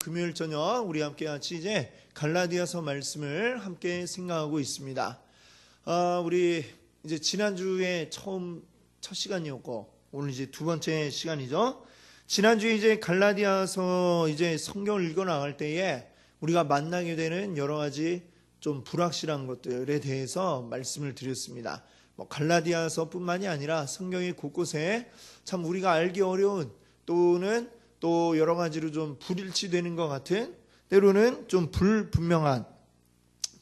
금요일 저녁 우리 함께 같이 이제 갈라디아서 말씀을 함께 생각하고 있습니다. 우리 이제 지난주에 첫 시간이었고 오늘 이제 두 번째 시간이죠. 지난주에 이제 갈라디아서 이제 성경을 읽어 나갈 때에 우리가 만나게 되는 여러 가지 좀 불확실한 것들에 대해서 말씀을 드렸습니다. 갈라디아서뿐만이 아니라 성경의 곳곳에 참 우리가 알기 어려운 또는 또 여러 가지로 좀 불일치되는 것 같은 때로는 좀 불분명한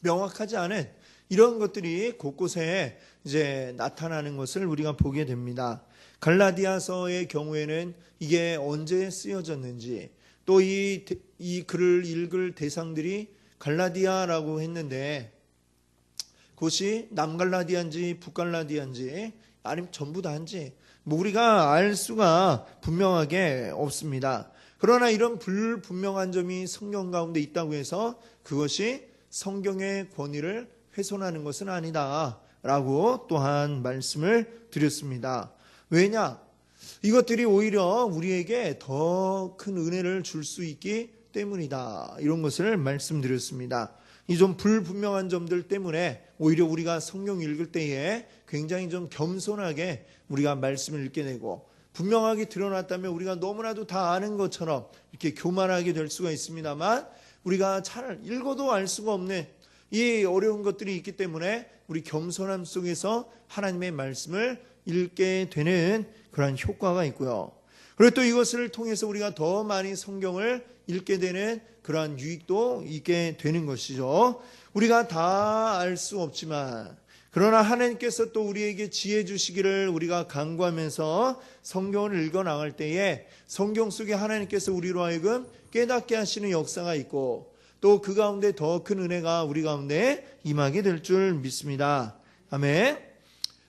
명확하지 않은 이런 것들이 곳곳에 이제 나타나는 것을 우리가 보게 됩니다. 갈라디아서의 경우에는 이게 언제 쓰여졌는지 또 이 글을 읽을 대상들이 갈라디아라고 했는데 그것이 남갈라디아인지 북갈라디아인지 아니면 전부 다인지 우리가 알 수가 분명하게 없습니다. 그러나 이런 불분명한 점이 성경 가운데 있다고 해서 그것이 성경의 권위를 훼손하는 것은 아니다 라고 또한 말씀을 드렸습니다. 왜냐? 이것들이 오히려 우리에게 더 큰 은혜를 줄 수 있기 때문이다. 이런 것을 말씀드렸습니다. 이 좀 불분명한 점들 때문에 오히려 우리가 성경 읽을 때에 굉장히 좀 겸손하게 우리가 말씀을 읽게 되고 분명하게 드러났다면 우리가 너무나도 다 아는 것처럼 이렇게 교만하게 될 수가 있습니다만 우리가 잘 읽어도 알 수가 없는 이 어려운 것들이 있기 때문에 우리 겸손함 속에서 하나님의 말씀을 읽게 되는 그런 효과가 있고요. 그리고 또 이것을 통해서 우리가 더 많이 성경을 읽게 되는 그러한 유익도 있게 되는 것이죠. 우리가 다 알 수 없지만 그러나 하나님께서 또 우리에게 지혜 주시기를 우리가 간구하면서 성경을 읽어 나갈 때에 성경 속에 하나님께서 우리로 하여금 깨닫게 하시는 역사가 있고 또 그 가운데 더 큰 은혜가 우리 가운데 임하게 될 줄 믿습니다. 아멘.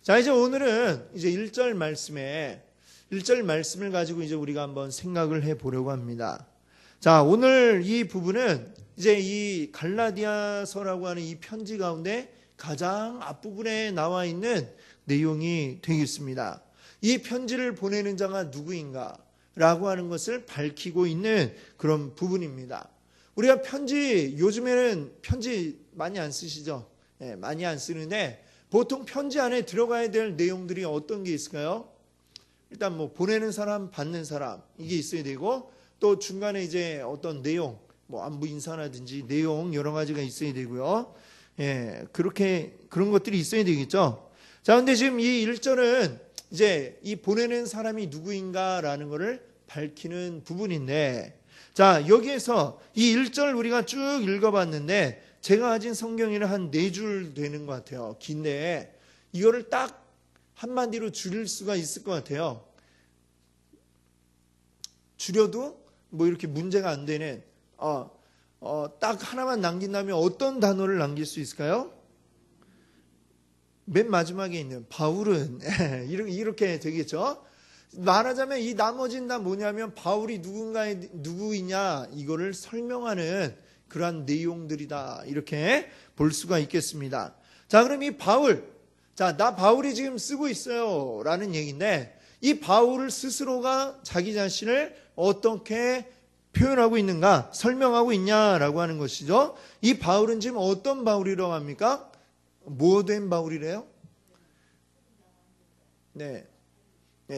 자, 이제 오늘은 이제 1절 말씀을 가지고 이제 우리가 한번 생각을 해 보려고 합니다. 자, 오늘 이 부분은 이제 이 갈라디아서라고 하는 이 편지 가운데 가장 앞부분에 나와 있는 내용이 되겠습니다. 이 편지를 보내는 자가 누구인가 라고 하는 것을 밝히고 있는 그런 부분입니다. 우리가 요즘에는 편지 많이 안 쓰시죠? 네, 많이 안 쓰는데 보통 편지 안에 들어가야 될 내용들이 어떤 게 있을까요? 일단 보내는 사람, 받는 사람 이게 있어야 되고 또 중간에 이제 어떤 내용, 안부 인사라든지 내용 여러 가지가 있어야 되고요. 예, 그런 것들이 있어야 되겠죠. 자, 근데 지금 이 1절은 이제 이 보내는 사람이 누구인가라는 것을 밝히는 부분인데, 자, 여기에서 이 1절 우리가 쭉 읽어봤는데, 제가 가진 성경에는 한 4줄 되는 것 같아요. 긴데, 이거를 딱 한마디로 줄일 수가 있을 것 같아요. 줄여도 이렇게 문제가 안 되는, 딱 하나만 남긴다면 어떤 단어를 남길 수 있을까요? 맨 마지막에 있는 바울은 이렇게 되겠죠. 말하자면 이 나머지는 다 뭐냐면 바울이 누구이냐 이거를 설명하는 그러한 내용들이다 이렇게 볼 수가 있겠습니다. 자, 그럼 이 바울, 나 바울이 지금 쓰고 있어요 라는 얘기인데 이 바울 스스로가 자기 자신을 어떻게 표현하고 있는가, 설명하고 있냐라고 하는 것이죠. 이 바울은 지금 어떤 바울이라고 합니까? 뭐 된 바울이래요? 네,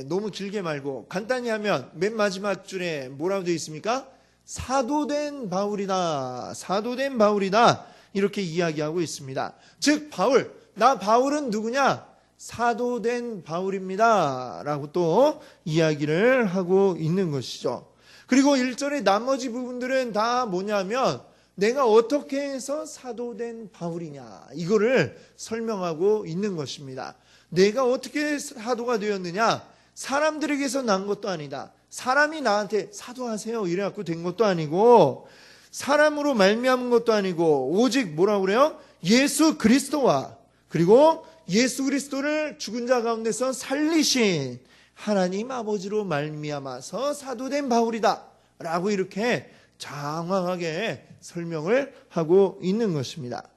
너무 길게 말고 간단히 하면 맨 마지막 줄에 뭐라고 되어 있습니까? 사도된 바울이다. 사도된 바울이다. 이렇게 이야기하고 있습니다. 즉 바울은 누구냐? 사도된 바울입니다. 라고 또 이야기를 하고 있는 것이죠. 그리고 1절의 나머지 부분들은 다 뭐냐면 내가 어떻게 해서 사도된 바울이냐 이거를 설명하고 있는 것입니다. 내가 어떻게 사도가 되었느냐? 사람들에게서 난 것도 아니다. 사람이 나한테 사도하세요 이래갖고 된 것도 아니고 사람으로 말미암은 것도 아니고 오직 뭐라고 그래요? 예수 그리스도와 그리고 예수 그리스도를 죽은 자 가운데서 살리신 하나님 아버지로 말미암아서 사도된 바울이다 라고 이렇게 장황하게 설명을 하고 있는 것입니다.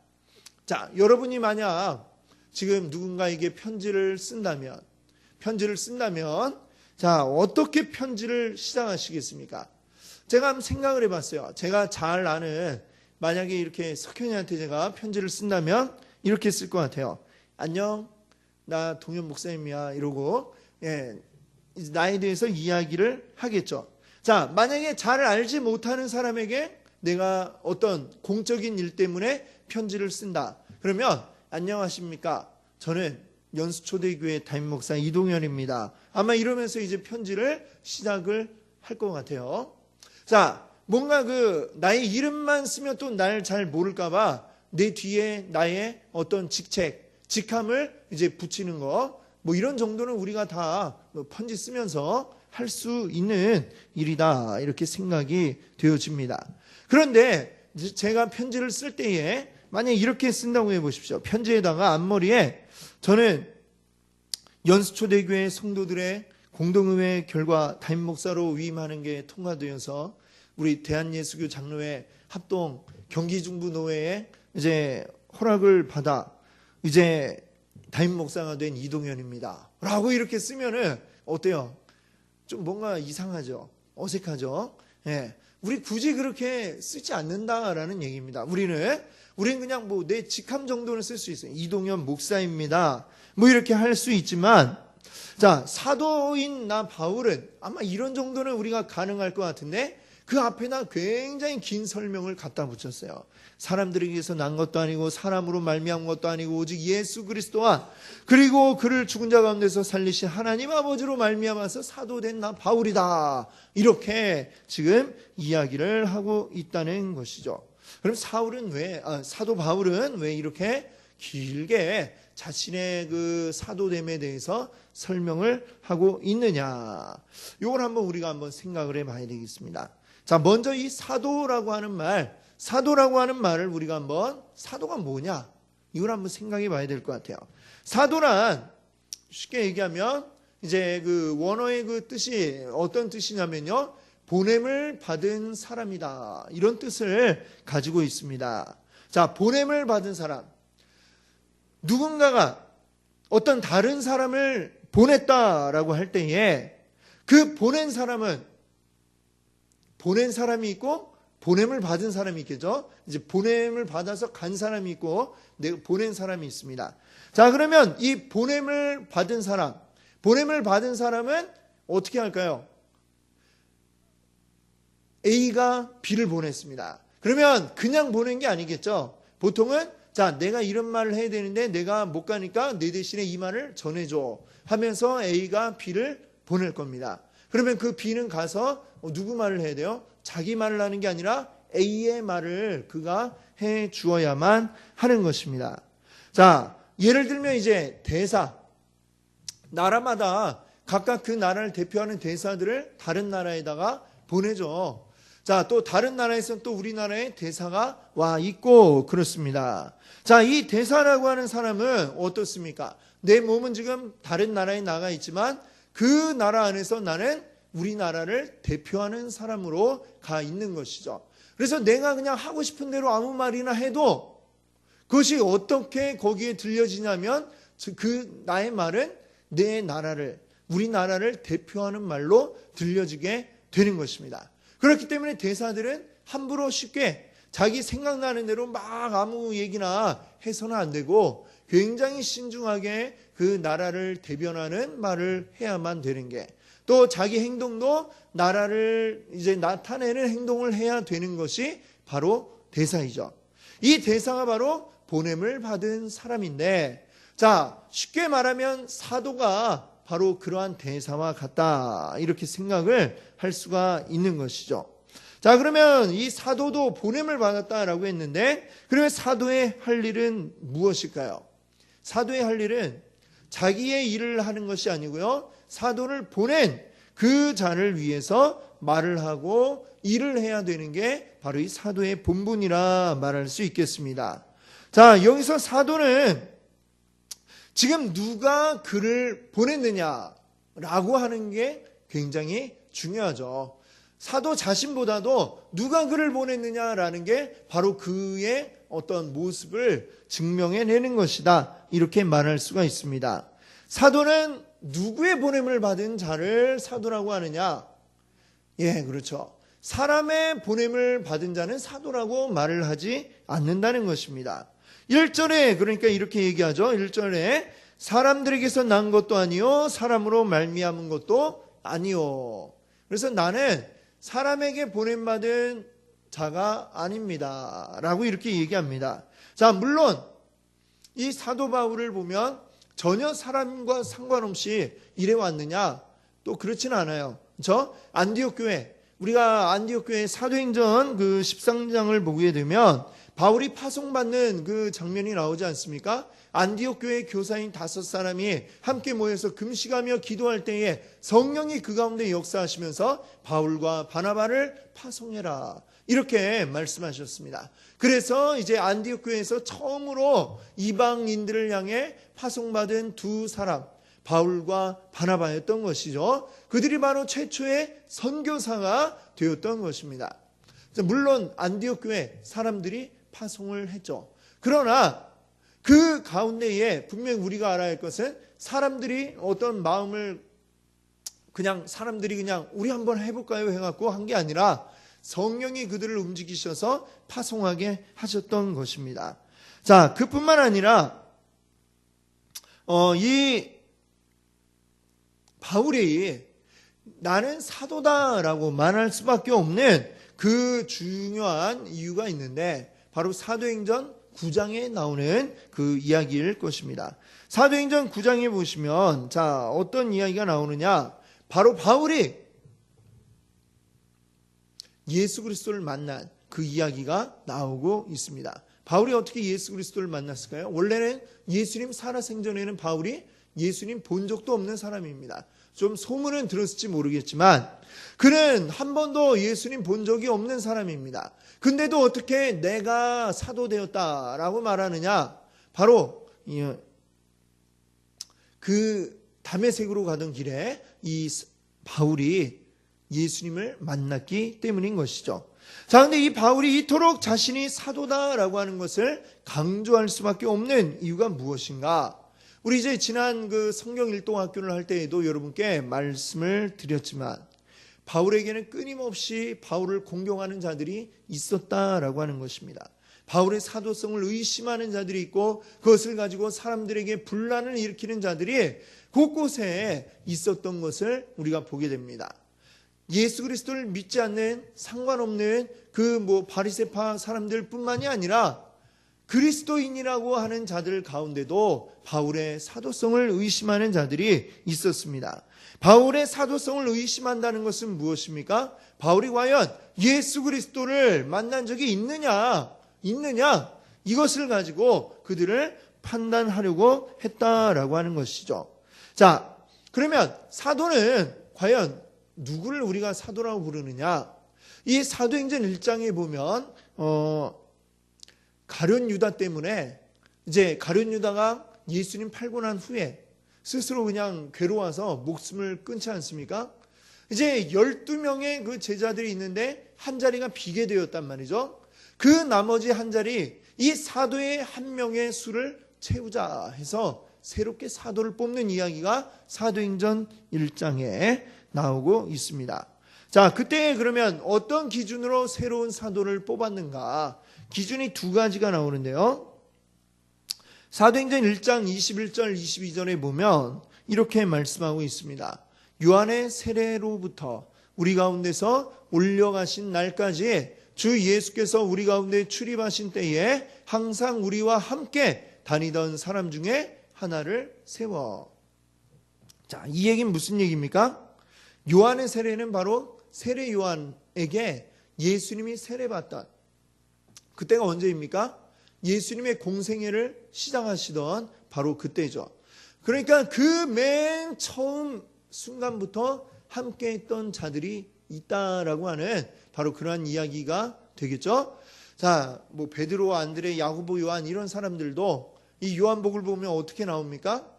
자, 여러분이 만약 지금 누군가에게 편지를 쓴다면 자, 어떻게 편지를 시작하시겠습니까? 제가 한번 생각을 해봤어요. 제가 잘 아는, 만약에 이렇게 석현이한테 제가 편지를 쓴다면 이렇게 쓸 것 같아요. 안녕, 나 동현 목사님이야, 이러고 나에 대해서 이야기를 하겠죠. 자, 만약에 잘 알지 못하는 사람에게 내가 어떤 공적인 일 때문에 편지를 쓴다. 그러면 안녕하십니까? 저는 연수초대교회 담임목사 이동현입니다. 아마 이러면서 이제 편지를 시작을 할 것 같아요. 자, 뭔가 나의 이름만 쓰면 또 날 잘 모를까봐 내 뒤에 나의 어떤 직함을 이제 붙이는 거, 뭐 이런 정도는 우리가 다 편지 쓰면서 할 수 있는 일이다, 이렇게 생각이 되어집니다. 그런데 제가 편지를 쓸 때에 만약 이렇게 쓴다고 해보십시오. 편지에다가 앞머리에 저는 연수초대교회 성도들의 공동의회 결과 담임목사로 위임하는 게 통과되어서 우리 대한예수교 장로회 합동 경기중부노회에 이제 허락을 받아 이제 담임목사가 된 이동현입니다. 라고 이렇게 쓰면은 어때요? 좀 뭔가 이상하죠? 어색하죠? 예. 우리 굳이 그렇게 쓰지 않는다라는 얘기입니다. 우리는 그냥 뭐 내 직함 정도는 쓸 수 있어요. 이동현 목사입니다. 뭐 이렇게 할 수 있지만, 자, 사도인 나 바울은 아마 이런 정도는 우리가 가능할 것 같은데 그 앞에다 굉장히 긴 설명을 갖다 붙였어요. 사람들에게서 난 것도 아니고 사람으로 말미암은 것도 아니고 오직 예수 그리스도와 그리고 그를 죽은 자 가운데서 살리신 하나님 아버지로 말미암아서 사도된 나 바울이다. 이렇게 지금 이야기를 하고 있다는 것이죠. 그럼 사도 바울은 왜 이렇게 길게 자신의 그 사도됨에 대해서 설명을 하고 있느냐? 이걸 우리가 한번 생각을 해봐야 되겠습니다. 자, 먼저 이 사도라고 하는 말을 우리가 한번, 사도가 뭐냐? 이걸 한번 생각해 봐야 될 것 같아요. 사도란 쉽게 얘기하면 이제 그 원어의 그 뜻이 어떤 뜻이냐면요, 보냄을 받은 사람이다, 이런 뜻을 가지고 있습니다. 자, 보냄을 받은 사람, 누군가가 어떤 다른 사람을 보냈다라고 할 때에 그 보낸 사람이 있고 보냄을 받은 사람이 있겠죠. 이제 보냄을 받아서 간 사람이 있고 보낸 사람이 있습니다. 자, 그러면 이 보냄을 받은 사람은 어떻게 할까요? A가 B를 보냈습니다. 그러면 그냥 보낸 게 아니겠죠. 보통은 자, 내가 이런 말을 해야 되는데 내가 못 가니까 내 대신에 이 말을 전해줘 하면서 A가 B를 보낼 겁니다. 그러면 그 B는 가서 누구 말을 해야 돼요? 자기 말을 하는 게 아니라 A의 말을 그가 해 주어야만 하는 것입니다. 자, 예를 들면 이제 대사, 나라마다 각각 그 나라를 대표하는 대사들을 다른 나라에다가 보내죠. 자, 또 다른 나라에서는 또 우리나라에 대사가 와 있고 그렇습니다. 자, 이 대사라고 하는 사람은 어떻습니까? 내 몸은 지금 다른 나라에 나가 있지만 그 나라 안에서 나는 우리나라를 대표하는 사람으로 가 있는 것이죠. 그래서 내가 그냥 하고 싶은 대로 아무 말이나 해도 그것이 어떻게 거기에 들려지냐면 그 나의 말은 내 나라를, 우리나라를 대표하는 말로 들려지게 되는 것입니다. 그렇기 때문에 대사들은 함부로 쉽게 자기 생각나는 대로 막 아무 얘기나 해서는 안 되고 굉장히 신중하게 그 나라를 대변하는 말을 해야만 되는 게, 또 자기 행동도 나라를 이제 나타내는 행동을 해야 되는 것이 바로 대사이죠. 이 대사가 바로 보냄을 받은 사람인데, 자, 쉽게 말하면 사도가 바로 그러한 대사와 같다, 이렇게 생각을 할 수가 있는 것이죠. 자, 그러면 이 사도도 보냄을 받았다라고 했는데, 그러면 사도의 할 일은 무엇일까요? 사도의 할 일은 자기의 일을 하는 것이 아니고요, 사도를 보낸 그 자를 위해서 말을 하고 일을 해야 되는 게 바로 이 사도의 본분이라 말할 수 있겠습니다. 자, 여기서 사도는 지금 누가 그를 보냈느냐라고 하는 게 굉장히 중요하죠. 사도 자신보다도 누가 그를 보냈느냐라는 게 바로 그의 어떤 모습을 증명해내는 것이다, 이렇게 말할 수가 있습니다. 사도는 누구의 보냄을 받은 자를 사도라고 하느냐? 예, 그렇죠. 사람의 보냄을 받은 자는 사도라고 말을 하지 않는다는 것입니다. 1절에 그러니까 이렇게 얘기하죠. 1절에 사람들에게서 난 것도 아니요 사람으로 말미암은 것도 아니요. 그래서 나는 사람에게 보냄받은 자가 아닙니다 라고 이렇게 얘기합니다. 자, 물론 이 사도 바울을 보면 전혀 사람과 상관없이 일해 왔느냐? 또 그렇지는 않아요. 그렇죠? 안디옥 교회, 우리가 안디옥 교회 사도행전 그 13장을 보게 되면 바울이 파송받는 그 장면이 나오지 않습니까? 안디옥 교회 교사인 5사람이 함께 모여서 금식하며 기도할 때에 성령이 그 가운데 역사하시면서 바울과 바나바를 파송해라 이렇게 말씀하셨습니다. 그래서 이제 안디옥 교회에서 처음으로 이방인들을 향해 파송받은 2사람 바울과 바나바였던 것이죠. 그들이 바로 최초의 선교사가 되었던 것입니다. 물론 안디옥 교회 사람들이 파송을 했죠. 그러나 그 가운데에 분명 우리가 알아야 할 것은 사람들이 어떤 마음을 그냥 사람들이 그냥 우리 한번 해볼까요 해갖고 한 게 아니라 성령이 그들을 움직이셔서 파송하게 하셨던 것입니다. 자, 그뿐만 아니라 이 바울이 나는 사도다라고 말할 수밖에 없는 그 중요한 이유가 있는데 바로 사도행전 9장에 나오는 그 이야기일 것입니다. 사도행전 9장에 보시면 자, 어떤 이야기가 나오느냐? 바로 바울이 예수 그리스도를 만난 그 이야기가 나오고 있습니다. 바울이 어떻게 예수 그리스도를 만났을까요? 원래는 예수님 살아생전에는 바울이 예수님 본 적도 없는 사람입니다. 좀 소문은 들었을지 모르겠지만 그는 한 번도 예수님 본 적이 없는 사람입니다. 근데도 어떻게 내가 사도 되었다라고 말하느냐? 바로 그 다메섹으로 가던 길에 이 바울이 예수님을 만났기 때문인 것이죠. 자, 근데 이 바울이 이토록 자신이 사도다라고 하는 것을 강조할 수밖에 없는 이유가 무엇인가? 우리 이제 지난 그 성경 일동학교를 할 때에도 여러분께 말씀을 드렸지만 바울에게는 끊임없이 바울을 공경하는 자들이 있었다라고 하는 것입니다. 바울의 사도성을 의심하는 자들이 있고 그것을 가지고 사람들에게 분란을 일으키는 자들이 곳곳에 있었던 것을 우리가 보게 됩니다. 예수 그리스도를 믿지 않는 상관없는 그 바리새파 사람들뿐만이 아니라 그리스도인이라고 하는 자들 가운데도 바울의 사도성을 의심하는 자들이 있었습니다. 바울의 사도성을 의심한다는 것은 무엇입니까? 바울이 과연 예수 그리스도를 만난 적이 있느냐 이것을 가지고 그들을 판단하려고 했다라고 하는 것이죠. 자, 그러면 사도는 과연 누구를 우리가 사도라고 부르느냐? 이 사도행전 1장에 보면 가룟 유다 때문에 이제 가룟 유다가 예수님 팔고 난 후에 스스로 그냥 괴로워서 목숨을 끊지 않습니까? 이제 12명의 그 제자들이 있는데 한 자리가 비게 되었단 말이죠. 그 나머지 한 자리 이 사도의 한 명의 수를 채우자 해서 새롭게 사도를 뽑는 이야기가 사도행전 1장에 나오고 있습니다. 자, 그때 그러면 어떤 기준으로 새로운 사도를 뽑았는가? 기준이 2가지가 나오는데요. 사도행전 1장 21절 22절에 보면 이렇게 말씀하고 있습니다. 요한의 세례로부터 우리 가운데서 올려가신 날까지 주 예수께서 우리 가운데 출입하신 때에 항상 우리와 함께 다니던 사람 중에 하나를 세워. 자, 이 얘기는 무슨 얘기입니까? 요한의 세례는 바로 세례 요한에게 예수님이 세례받던 그때가 언제입니까? 예수님의 공생애를 시작하시던 바로 그때죠. 그러니까 그 맨 처음 순간부터 함께 했던 자들이 있다라고 하는 바로 그러한 이야기가 되겠죠. 자, 베드로, 안드레, 야고보, 요한 이런 사람들도 이 요한복을 보면 어떻게 나옵니까?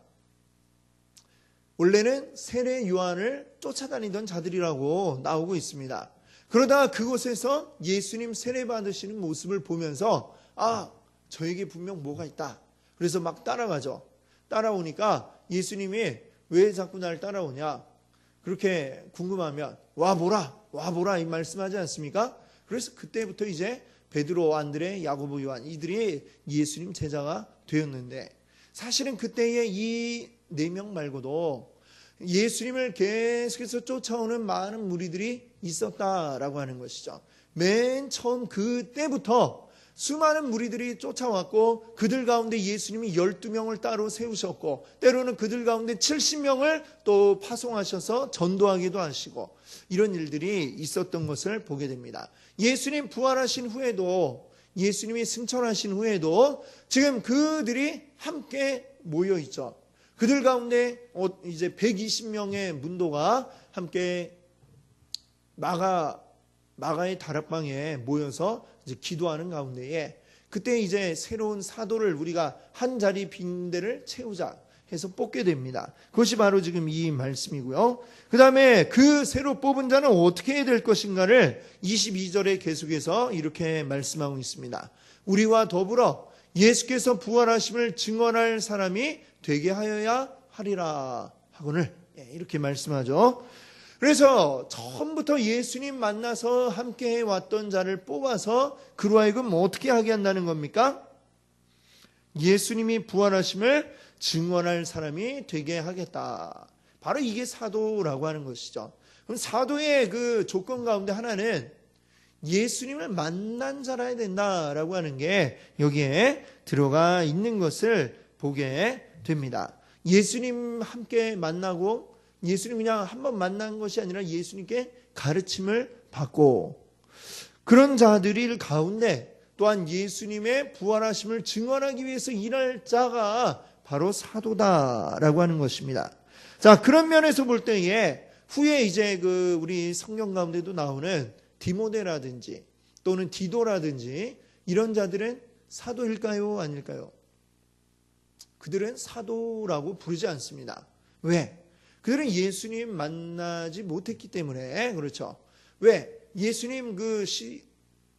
원래는 세례 요한을 쫓아다니던 자들이라고 나오고 있습니다. 그러다가 그곳에서 예수님 세례 받으시는 모습을 보면서 저에게 분명 뭐가 있다. 그래서 막 따라가죠. 따라오니까 예수님이 왜 자꾸 날 따라오냐? 그렇게 궁금하면 와보라 이 말씀하지 않습니까? 그래서 그때부터 이제 베드로, 안드레, 야고보, 요한 이들이 예수님 제자가 되었는데, 사실은 그때의 이 4명 말고도 예수님을 계속해서 쫓아오는 많은 무리들이 있었다라고 하는 것이죠. 맨 처음 그때부터 수많은 무리들이 쫓아왔고, 그들 가운데 예수님이 12명을 따로 세우셨고, 때로는 그들 가운데 70명을 또 파송하셔서 전도하기도 하시고, 이런 일들이 있었던 것을 보게 됩니다. 예수님 부활하신 후에도, 예수님이 승천하신 후에도 지금 그들이 함께 모여 있죠. 그들 가운데 이제 120명의 문도가 함께 마가의 다락방에 모여서 이제 기도하는 가운데에, 그때 이제 새로운 사도를 우리가 한 자리 빈 데를 채우자 해서 뽑게 됩니다. 그것이 바로 지금 이 말씀이고요. 그 다음에 그 새로 뽑은 자는 어떻게 해야 될 것인가를 22절에 계속해서 이렇게 말씀하고 있습니다. 우리와 더불어 예수께서 부활하심을 증언할 사람이 되게 하여야 하리라 하거늘, 이렇게 말씀하죠. 그래서 처음부터 예수님 만나서 함께 왔던 자를 뽑아서 그로 하여금 어떻게 하게 한다는 겁니까? 예수님이 부활하심을 증언할 사람이 되게 하겠다. 바로 이게 사도라고 하는 것이죠. 그럼 사도의 그 조건 가운데 하나는 예수님을 만난 자라야 된다라고 하는 게 여기에 들어가 있는 것을 보게 됩니다. 예수님 함께 만나고, 예수님 그냥 한번 만난 것이 아니라 예수님께 가르침을 받고, 그런 자들이 가운데 또한 예수님의 부활하심을 증언하기 위해서 일할 자가 바로 사도다라고 하는 것입니다. 자, 그런 면에서 볼 때에 후에 이제 그 우리 성경 가운데도 나오는 디모데라든지 또는 디도라든지 이런 자들은 사도일까요? 아닐까요? 그들은 사도라고 부르지 않습니다. 왜? 그들은 예수님 만나지 못했기 때문에 그렇죠. 왜? 예수님 그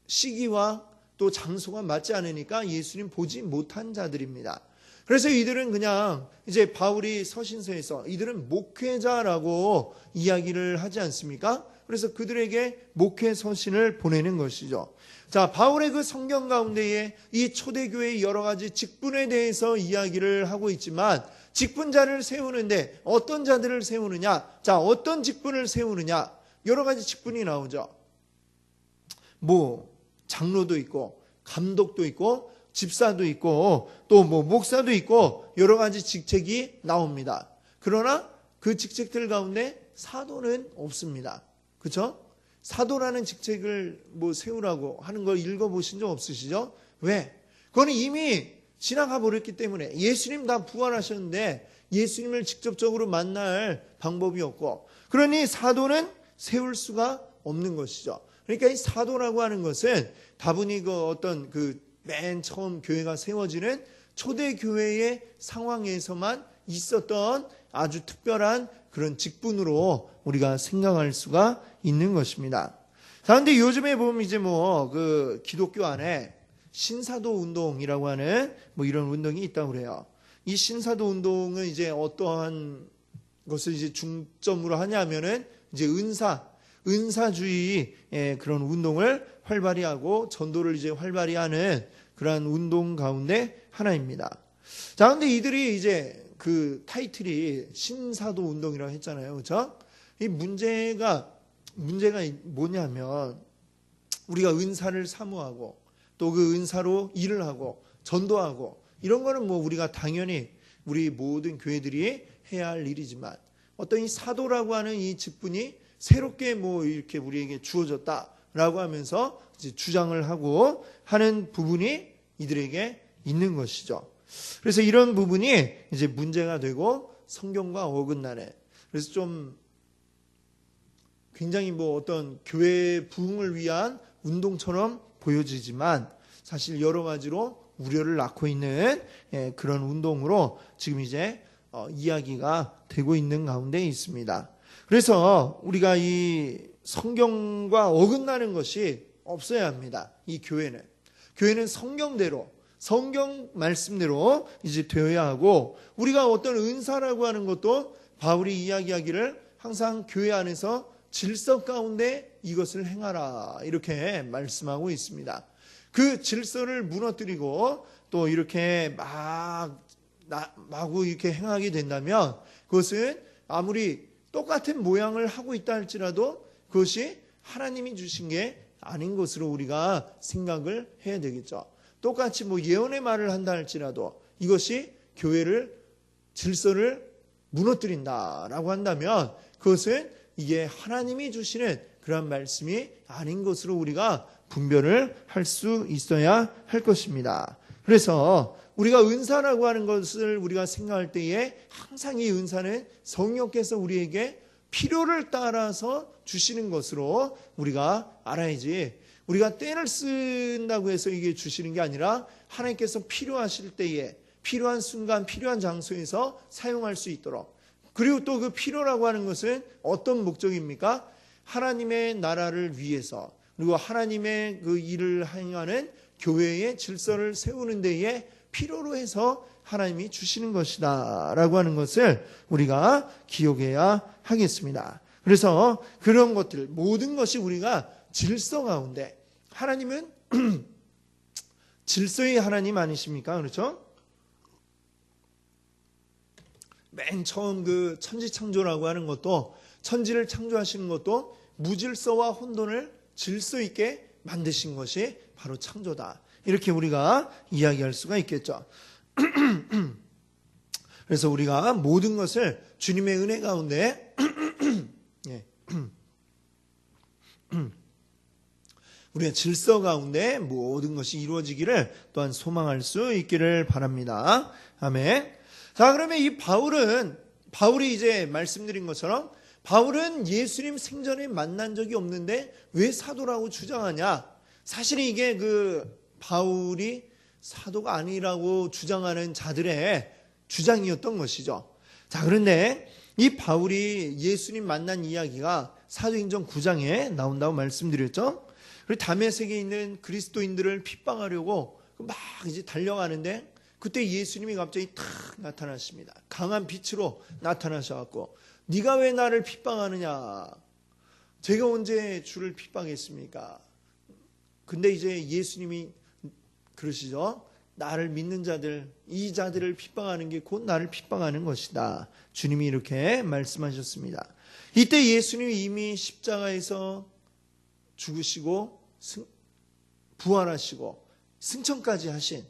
시기와 또 장소가 맞지 않으니까 예수님 보지 못한 자들입니다. 그래서 이들은 그냥 이제 바울이 서신서에서 이들은 목회자라고 이야기를 하지 않습니까? 그래서 그들에게 목회 서신을 보내는 것이죠. 자, 바울의 그 성경 가운데에 이 초대교회의 여러 가지 직분에 대해서 이야기를 하고 있지만, 직분자를 세우는데 어떤 자들을 세우느냐? 자, 어떤 직분을 세우느냐? 여러 가지 직분이 나오죠. 장로도 있고, 감독도 있고, 집사도 있고, 또 목사도 있고, 여러 가지 직책이 나옵니다. 그러나 그 직책들 가운데 사도는 없습니다. 그렇죠? 사도라는 직책을 세우라고 하는 걸 읽어보신 적 없으시죠? 왜? 그거는 이미 지나가 버렸기 때문에. 예수님 다 부활하셨는데 예수님을 직접적으로 만날 방법이 없고, 그러니 사도는 세울 수가 없는 것이죠. 그러니까 이 사도라고 하는 것은 다분히 맨 처음 교회가 세워지는 초대교회의 상황에서만 있었던 아주 특별한 그런 직분으로 우리가 생각할 수가 있는 것입니다. 자, 근데 요즘에 보면 이제 그 기독교 안에 신사도 운동이라고 하는 이런 운동이 있다고 그래요. 이 신사도 운동은 이제 어떠한 것을 이제 중점으로 하냐면은 이제 은사주의의 그런 운동을 활발히 하고 전도를 이제 활발히 하는 그러한 운동 가운데 하나입니다. 자, 근데 이들이 이제 그 타이틀이 신사도 운동이라고 했잖아요. 그렇죠? 이 문제가 뭐냐면, 우리가 은사를 사모하고 또 그 은사로 일을 하고 전도하고 이런 거는 우리가 당연히 우리 모든 교회들이 해야 할 일이지만, 어떤 이 사도라고 하는 이 직분이 새롭게 이렇게 우리에게 주어졌다라고 하면서 이제 주장을 하고 하는 부분이 이들에게 있는 것이죠. 그래서 이런 부분이 이제 문제가 되고 성경과 어긋나는, 그래서 좀 굉장히 어떤 교회 부흥을 위한 운동처럼 보여지지만 사실 여러 가지로 우려를 낳고 있는 그런 운동으로 지금 이제 이야기가 되고 있는 가운데 있습니다. 그래서 우리가 이 성경과 어긋나는 것이 없어야 합니다. 이 교회는 성경대로, 성경 말씀대로 이제 되어야 하고, 우리가 어떤 은사라고 하는 것도 바울이 이야기하기를 항상 교회 안에서 질서 가운데 이것을 행하라 이렇게 말씀하고 있습니다. 그 질서를 무너뜨리고 또 이렇게 마구 이렇게 행하게 된다면 그것은 아무리 똑같은 모양을 하고 있다 할지라도 그것이 하나님이 주신 게 아닌 것으로 우리가 생각을 해야 되겠죠. 똑같이 예언의 말을 한다 할지라도 이것이 교회를 질서를 무너뜨린다라고 한다면 그것은 이게 하나님이 주시는 그런 말씀이 아닌 것으로 우리가 분별을 할 수 있어야 할 것입니다. 그래서 우리가 은사라고 하는 것을 우리가 생각할 때에 항상 이 은사는 성령께서 우리에게 필요를 따라서 주시는 것으로 우리가 알아야지, 우리가 때를 쓴다고 해서 이게 주시는 게 아니라 하나님께서 필요하실 때에 필요한 순간 필요한 장소에서 사용할 수 있도록, 그리고 또 그 필요라고 하는 것은 어떤 목적입니까? 하나님의 나라를 위해서, 그리고 하나님의 그 일을 행하는 교회의 질서를 세우는 데에 필요로 해서 하나님이 주시는 것이다 라고 하는 것을 우리가 기억해야 하겠습니다. 그래서 그런 것들 모든 것이 우리가 질서 가운데, 하나님은 질서의 하나님 아니십니까? 그렇죠? 맨 처음 그 천지 창조라고 하는 것도, 천지를 창조하시는 것도 무질서와 혼돈을 질서 있게 만드신 것이 바로 창조다, 이렇게 우리가 이야기할 수가 있겠죠. 그래서 우리가 모든 것을 주님의 은혜 가운데 우리가 질서 가운데 모든 것이 이루어지기를 또한 소망할 수 있기를 바랍니다. 아멘. 자, 그러면 이 바울이 이제 말씀드린 것처럼 바울은 예수님 생전에 만난 적이 없는데 왜 사도라고 주장하냐? 사실은 이게 그 바울이 사도가 아니라고 주장하는 자들의 주장이었던 것이죠. 자, 그런데 이 바울이 예수님 만난 이야기가 사도행전 9장에 나온다고 말씀드렸죠. 그리고 다메섹에 있는 그리스도인들을 핍박하려고 막 이제 달려가는데 그때 예수님이 갑자기 탁 나타나십니다. 강한 빛으로 나타나셔갖고 네가 왜 나를 핍박하느냐? 제가 언제 주를 핍박했습니까? 근데 이제 예수님이 그러시죠. 나를 믿는 자들, 이 자들을 핍박하는 게 곧 나를 핍박하는 것이다. 주님이 이렇게 말씀하셨습니다. 이때 예수님이 이미 십자가에서 죽으시고 부활하시고 승천까지 하신,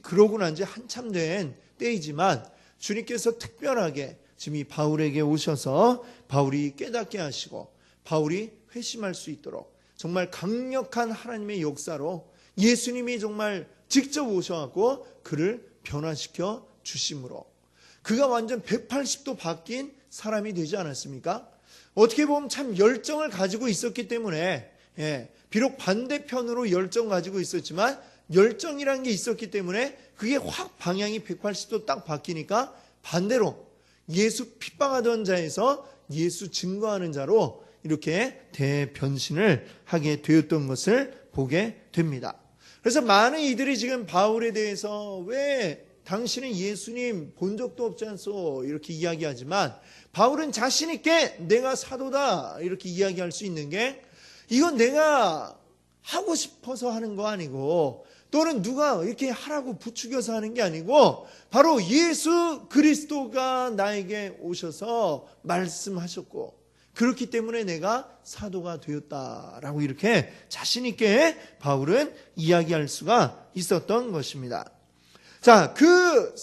그러고 난 지 한참 된 때이지만 주님께서 특별하게 지금 이 바울에게 오셔서 바울이 깨닫게 하시고 바울이 회심할 수 있도록 정말 강력한 하나님의 역사로 예수님이 정말 직접 오셔갖고 그를 변화시켜 주심으로 그가 완전 180도 바뀐 사람이 되지 않았습니까? 어떻게 보면 참 열정을 가지고 있었기 때문에, 비록 반대편으로 열정 가지고 있었지만 열정이라는 게 있었기 때문에 그게 확 방향이 180도 딱 바뀌니까 반대로 예수 핍박하던 자에서 예수 증거하는 자로 이렇게 대변신을 하게 되었던 것을 보게 됩니다. 그래서 많은 이들이 지금 바울에 대해서 왜 당신은 예수님 본 적도 없지 않소 이렇게 이야기하지만 바울은 자신 있게 내가 사도다 이렇게 이야기할 수 있는 게, 이건 내가 하고 싶어서 하는 거 아니고 또는 누가 이렇게 하라고 부추겨서 하는 게 아니고 바로 예수 그리스도가 나에게 오셔서 말씀하셨고 그렇기 때문에 내가 사도가 되었다라고 이렇게 자신 있게 바울은 이야기할 수가 있었던 것입니다. 자, 그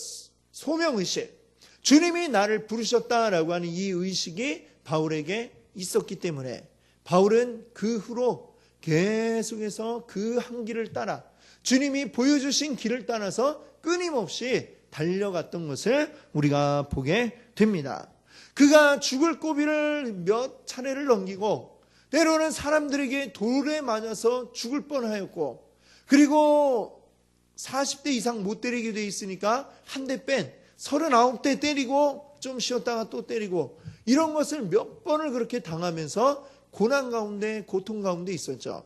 소명의식, 주님이 나를 부르셨다라고 하는 이 의식이 바울에게 있었기 때문에 바울은 그 후로 계속해서 그 한 길을 따라 주님이 보여주신 길을 따라서 끊임없이 달려갔던 것을 우리가 보게 됩니다. 그가 죽을 고비를 몇 차례를 넘기고 때로는 사람들에게 돌에 맞아서 죽을 뻔하였고, 그리고 40대 이상 못 때리게 돼 있으니까 한 대 뺀 39대 때리고 좀 쉬었다가 또 때리고, 이런 것을 몇 번을 그렇게 당하면서 고난 가운데 고통 가운데 있었죠.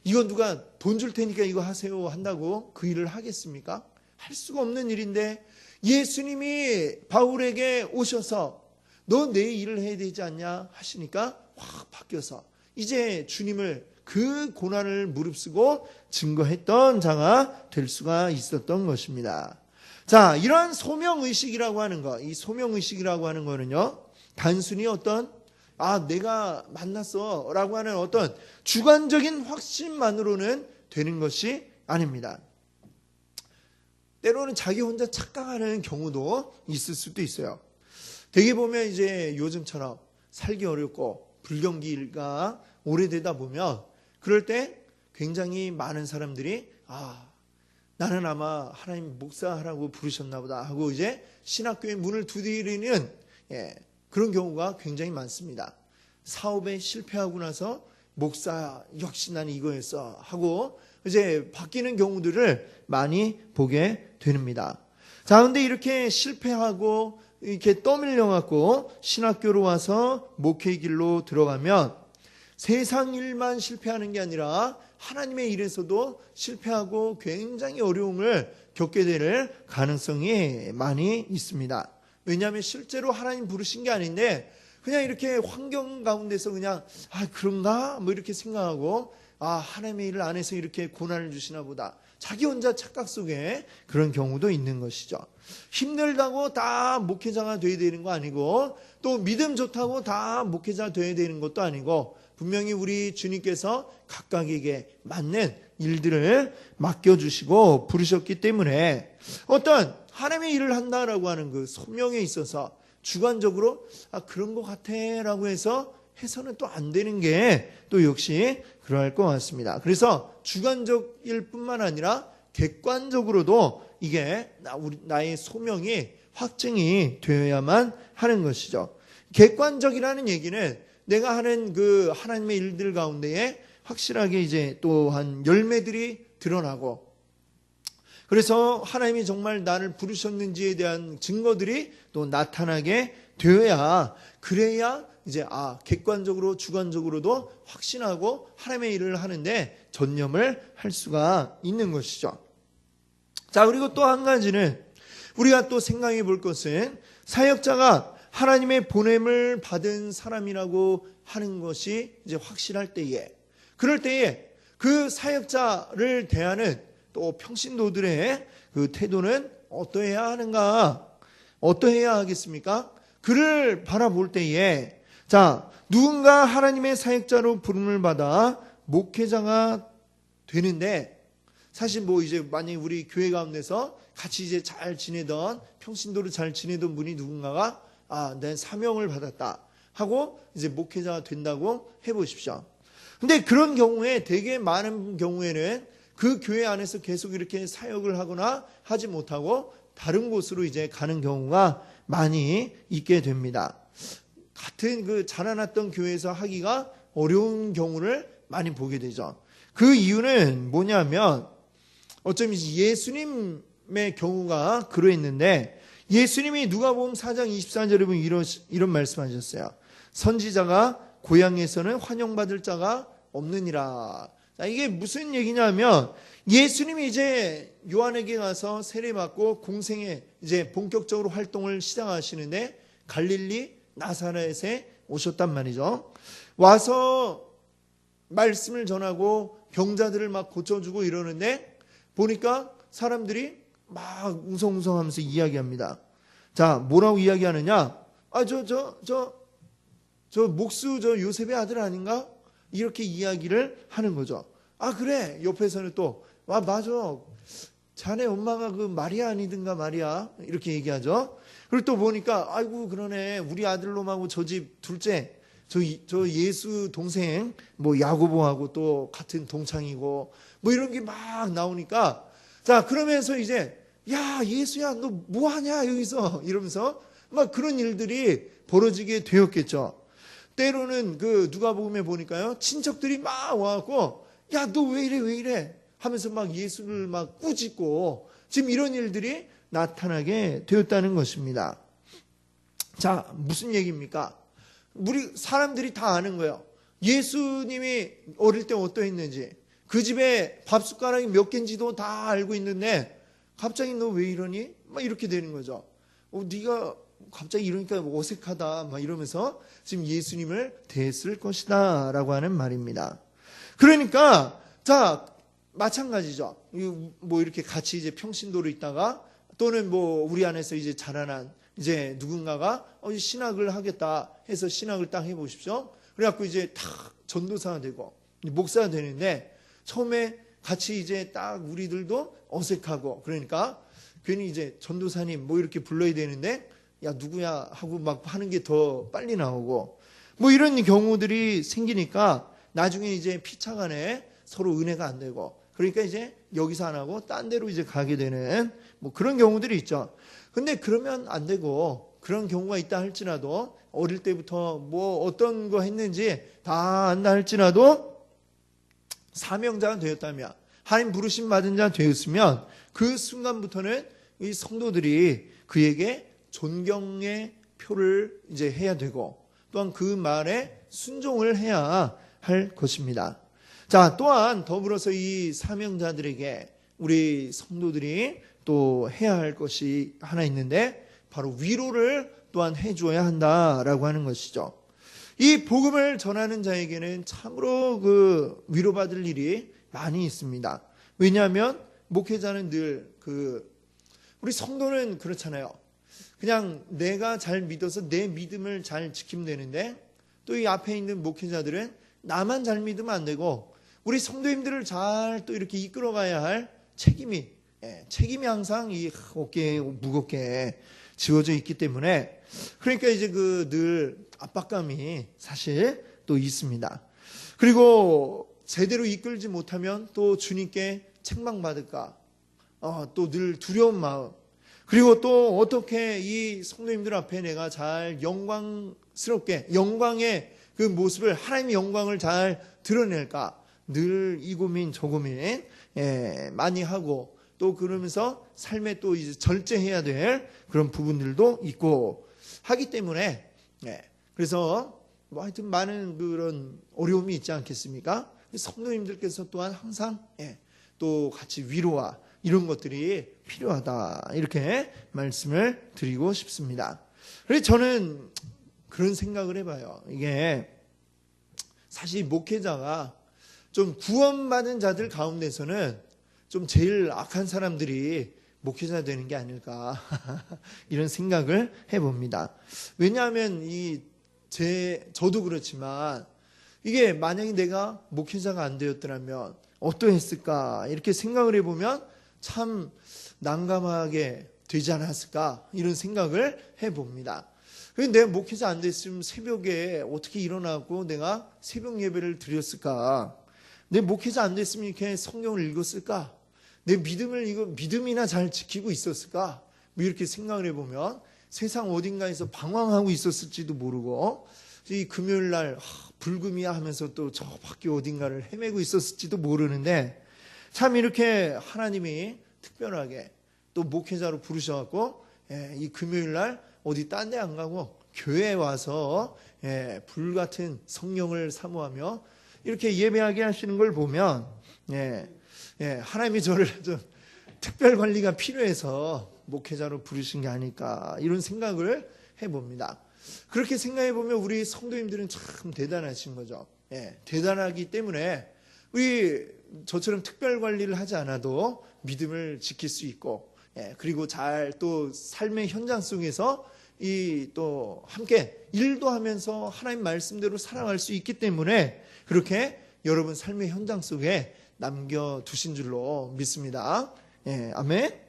이건 누가 돈 줄 테니까 이거 하세요 한다고 그 일을 하겠습니까? 할 수가 없는 일인데 예수님이 바울에게 오셔서 너 내 일을 해야 되지 않냐 하시니까 확 바뀌어서 이제 주님을 그 고난을 무릅쓰고 증거했던 자가 될 수가 있었던 것입니다. 자, 이러한 소명의식이라고 하는 거, 이 소명의식이라고 하는 거는요, 단순히 어떤 내가 만났어 라고 하는 어떤 주관적인 확신만으로는 되는 것이 아닙니다. 때로는 자기 혼자 착각하는 경우도 있을 수도 있어요. 되게 보면 이제 요즘처럼 살기 어렵고 불경기가 오래되다 보면 그럴 때 굉장히 많은 사람들이 나는 아마 하나님 목사하라고 부르셨나 보다 하고 이제 신학교의 문을 두드리는 그런 경우가 굉장히 많습니다. 사업에 실패하고 나서 목사 역시 나는 이거였어 하고 이제 바뀌는 경우들을 많이 보게 됩니다. 자, 근데 이렇게 실패하고 이렇게 떠밀려갖고 신학교로 와서 목회의 길로 들어가면 세상 일만 실패하는 게 아니라 하나님의 일에서도 실패하고 굉장히 어려움을 겪게 될 가능성이 많이 있습니다. 왜냐하면 실제로 하나님 부르신 게 아닌데 그냥 이렇게 환경 가운데서 그냥 그런가 뭐 이렇게 생각하고 하나님의 일을 안 해서 이렇게 고난을 주시나 보다, 자기 혼자 착각 속에 그런 경우도 있는 것이죠. 힘들다고 다 목회자가 돼야 되는 거 아니고 또 믿음 좋다고 다 목회자 돼야 되는 것도 아니고 분명히 우리 주님께서 각각에게 맞는 일들을 맡겨주시고 부르셨기 때문에 어떤 하나님의 일을 한다라고 하는 그 소명에 있어서 주관적으로 그런 것 같아 라고 해서는 또 안 되는 게 또 역시 그러할 것 같습니다. 그래서 주관적일 뿐만 아니라 객관적으로도 이게 나의 소명이 확증이 되어야만 하는 것이죠. 객관적이라는 얘기는 내가 하는 그 하나님의 일들 가운데에 확실하게 이제 또한 열매들이 드러나고, 그래서 하나님이 정말 나를 부르셨는지에 대한 증거들이 또 나타나게 되어야, 그래야 이제 객관적으로 주관적으로도 확신하고 하나님의 일을 하는데 전념을 할 수가 있는 것이죠. 자, 그리고 또 한 가지는 우리가 또 생각해 볼 것은 사역자가 하나님의 보냄을 받은 사람이라고 하는 것이 이제 확실할 때에, 그럴 때에 그 사역자를 대하는 또 평신도들의 그 태도는 어떠해야 하는가? 어떠해야 하겠습니까? 그를 바라볼 때에, 자, 누군가 하나님의 사역자로 부름을 받아 목회자가 되는데, 사실 뭐 이제 만약에 우리 교회 가운데서 같이 이제 잘 지내던, 평신도로 잘 지내던 분이 누군가가 내 사명을 받았다 하고 이제 목회자가 된다고 해보십시오. 근데 그런 경우에 되게 많은 경우에는 그 교회 안에서 계속 이렇게 사역을 하거나 하지 못하고 다른 곳으로 이제 가는 경우가 많이 있게 됩니다. 같은 그 자라났던 교회에서 하기가 어려운 경우를 많이 보게 되죠. 그 이유는 뭐냐면 어쩌면 예수님의 경우가 그러했는데, 예수님이 누가복음 4장 24절에 보면 이런 말씀하셨어요. 선지자가 고향에서는 환영받을 자가 없느니라. 자, 이게 무슨 얘기냐면 예수님이 이제 요한에게 가서 세례받고 공생에 이제 본격적으로 활동을 시작하시는데 갈릴리 나사렛에 오셨단 말이죠. 와서 말씀을 전하고 병자들을 막 고쳐주고 이러는데 보니까 사람들이 막 웅성웅성하면서 이야기합니다. 자, 뭐라고 이야기하느냐? 저 목수 저 요셉의 아들 아닌가? 이렇게 이야기를 하는 거죠. 그래. 옆에서는 또 맞아. 자네 엄마가 그 마리아 아니든가 말이야. 이렇게 얘기하죠. 그리고 또 보니까 아이고 그러네. 우리 아들놈하고 저 집 둘째 저 예수 동생 뭐 야고보하고 또 같은 동창이고 뭐 이런 게 막 나오니까, 자, 그러면서 이제 야, 예수야 너 뭐 하냐 여기서 이러면서 막 그런 일들이 벌어지게 되었겠죠. 때로는 그 누가복음에 보니까요, 친척들이 막 와갖고 야, 너 왜 이래 하면서 막 예수를 막 꾸짖고 지금 이런 일들이 나타나게 되었다는 것입니다. 자, 무슨 얘기입니까? 우리 사람들이 다 아는 거예요. 예수님이 어릴 때 어떠했는지, 그 집에 밥 숟가락이 몇 개인지도 다 알고 있는데 갑자기 너 왜 이러니? 막 이렇게 되는 거죠. 네가 갑자기 이러니까 어색하다 막 이러면서 지금 예수님을 대했을 것이다 라고 하는 말입니다. 그러니까 자 마찬가지죠. 뭐 이렇게 같이 이제 평신도로 있다가 또는 뭐 우리 안에서 이제 자라난 이제 누군가가 신학을 하겠다 해서 신학을 딱 해보십시오. 그래갖고 이제 딱 전도사가 되고 목사가 되는데 처음에 같이 이제 딱 우리들도 어색하고 그러니까 괜히 이제 전도사님 뭐 이렇게 불러야 되는데 야 누구야 하고 막 하는 게 더 빨리 나오고 뭐 이런 경우들이 생기니까 나중에 이제 피차간에 서로 은혜가 안 되고 그러니까 이제 여기서 안 하고 딴 데로 이제 가게 되는 뭐 그런 경우들이 있죠. 근데 그러면 안 되고 그런 경우가 있다 할지라도 어릴 때부터 뭐 어떤 거 했는지 다 안다 할지라도 사명자가 되었다면 하나님 부르심 받은 자 되었으면 그 순간부터는 이 성도들이 그에게 존경의 표를 이제 해야 되고 또한 그 말에 순종을 해야 할 것입니다. 자, 또한 더불어서 이 사명자들에게 우리 성도들이 또 해야 할 것이 하나 있는데 바로 위로를 또한 해줘야 한다라고 하는 것이죠. 이 복음을 전하는 자에게는 참으로 그 위로받을 일이 많이 있습니다. 왜냐하면 목회자는 늘 우리 성도는 그렇잖아요. 그냥 내가 잘 믿어서 내 믿음을 잘 지키면 되는데 또 이 앞에 있는 목회자들은 나만 잘 믿으면 안 되고 우리 성도님들을 잘 또 이렇게 이끌어가야 할 책임이 항상 이 어깨에 무겁게 지워져 있기 때문에 그러니까 이제 늘 압박감이 사실 또 있습니다. 그리고 제대로 이끌지 못하면 또 주님께 책망받을까 또 늘 두려운 마음 그리고 또 어떻게 이 성도님들 앞에 내가 잘 영광스럽게 영광의 그 모습을 하나님의 영광을 잘 드러낼까 늘 이 고민 저 고민 많이 하고 또 그러면서 삶에 또 이제 절제해야 될 그런 부분들도 있고 하기 때문에 그래서 뭐 하여튼 많은 그런 어려움이 있지 않겠습니까? 성도님들께서 또한 항상 또 같이 위로와 이런 것들이 필요하다 이렇게 말씀을 드리고 싶습니다. 그래서 저는 그런 생각을 해봐요. 이게 사실 목회자가 좀 구원받은 자들 가운데서는 좀 제일 악한 사람들이 목회자 되는 게 아닐까 이런 생각을 해봅니다. 왜냐하면 저도 그렇지만 이게 만약에 내가 목회자가 안 되었더라면 어떠했을까 이렇게 생각을 해보면 참 난감하게 되지 않았을까 이런 생각을 해봅니다. 내가 목회자 안 됐으면 새벽에 어떻게 일어나고 내가 새벽 예배를 드렸을까? 내 목회자 안 됐으면 이렇게 성경을 읽었을까? 내 믿음이나 잘 지키고 있었을까? 뭐 이렇게 생각을 해보면 세상 어딘가에서 방황하고 있었을지도 모르고 이 금요일 날 불금이야 하면서 또 저 밖에 어딘가를 헤매고 있었을지도 모르는데 참 이렇게 하나님이 특별하게 또 목회자로 부르셔갖고 이 금요일 날 어디 딴 데 안 가고 교회에 와서 불같은 성령을 사모하며 이렇게 예배하게 하시는 걸 보면 하나님이 저를 좀 특별 관리가 필요해서 목회자로 부르신 게 아닐까 이런 생각을 해봅니다. 그렇게 생각해 보면 우리 성도님들은 참 대단하신 거죠. 대단하기 때문에 저처럼 특별 관리를 하지 않아도 믿음을 지킬 수 있고 그리고 잘 또 삶의 현장 속에서 또 함께 일도 하면서 하나님 말씀대로 살아갈 수 있기 때문에 그렇게 여러분 삶의 현장 속에 남겨두신 줄로 믿습니다. 아멘.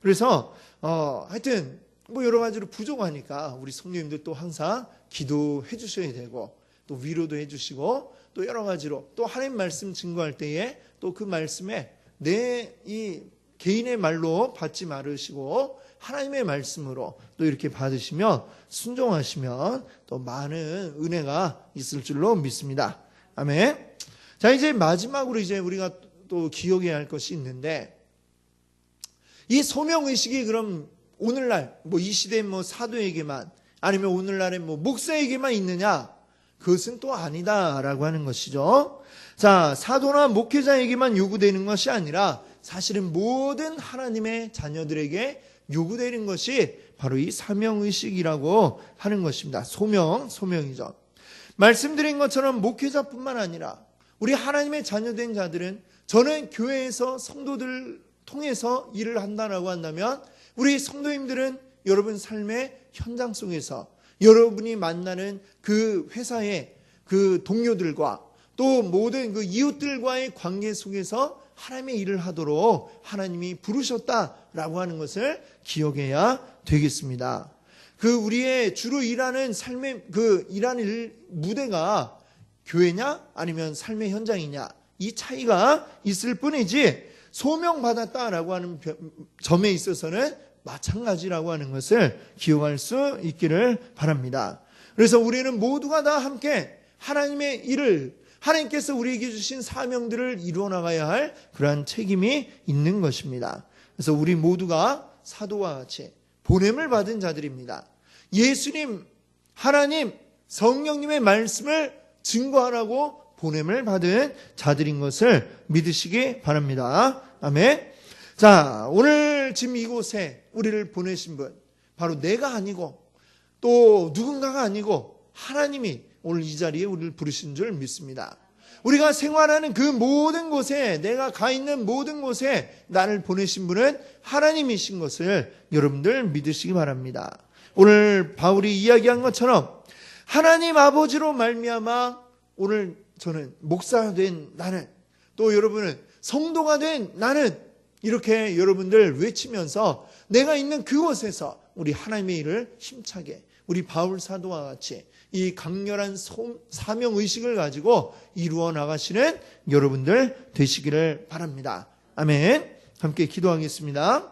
그래서 하여튼 뭐 여러 가지로 부족하니까 우리 성도님들 또 항상 기도해 주셔야 되고 또 위로도 해 주시고 또 여러 가지로 또 하나님 말씀 증거할 때에 또 그 말씀에 내 이 개인의 말로 받지 말으시고 하나님의 말씀으로 또 이렇게 받으시면 순종하시면 또 많은 은혜가 있을 줄로 믿습니다. 아멘. 자, 이제 마지막으로 이제 우리가 또 기억해야 할 것이 있는데 이 소명의식이 그럼 오늘날 뭐 이 시대의 뭐 사도에게만 아니면 오늘날의 뭐 목사에게만 있느냐? 그것은 또 아니다라고 하는 것이죠. 자, 사도나 목회자에게만 요구되는 것이 아니라 사실은 모든 하나님의 자녀들에게 요구되는 것이 바로 이 사명의식이라고 하는 것입니다. 소명이죠. 말씀드린 것처럼 목회자뿐만 아니라 우리 하나님의 자녀된 자들은, 저는 교회에서 성도들을 통해서 일을 한다라고 한다면 우리 성도님들은 여러분 삶의 현장 속에서 여러분이 만나는 그 회사의 그 동료들과 또 모든 그 이웃들과의 관계 속에서 하나님의 일을 하도록 하나님이 부르셨다라고 하는 것을 기억해야 되겠습니다. 그 우리의 주로 일하는 삶의 그 일하는 무대가 교회냐 아니면 삶의 현장이냐, 이 차이가 있을 뿐이지 소명받았다라고 하는 점에 있어서는 마찬가지라고 하는 것을 기억할 수 있기를 바랍니다. 그래서 우리는 모두가 다 함께 하나님의 일을, 하나님께서 우리에게 주신 사명들을 이루어 나가야 할 그러한 책임이 있는 것입니다. 그래서 우리 모두가 사도와 같이 보냄을 받은 자들입니다. 예수님, 하나님, 성령님의 말씀을 증거하라고 보냄을 받은 자들인 것을 믿으시기 바랍니다. 아멘. 자, 오늘 지금 이곳에 우리를 보내신 분, 바로 내가 아니고 또 누군가가 아니고 하나님이 오늘 이 자리에 우리를 부르신 줄 믿습니다. 우리가 생활하는 그 모든 곳에, 내가 가 있는 모든 곳에 나를 보내신 분은 하나님이신 것을 여러분들 믿으시기 바랍니다. 오늘 바울이 이야기한 것처럼 하나님 아버지로 말미암아 오늘 저는 목사가 된 나는, 또 여러분은 성도가 된 나는, 이렇게 여러분들 외치면서 내가 있는 그곳에서 우리 하나님의 일을 힘차게, 우리 바울 사도와 같이 이 강렬한 사명의식을 가지고 이루어 나가시는 여러분들 되시기를 바랍니다. 아멘. 함께 기도하겠습니다.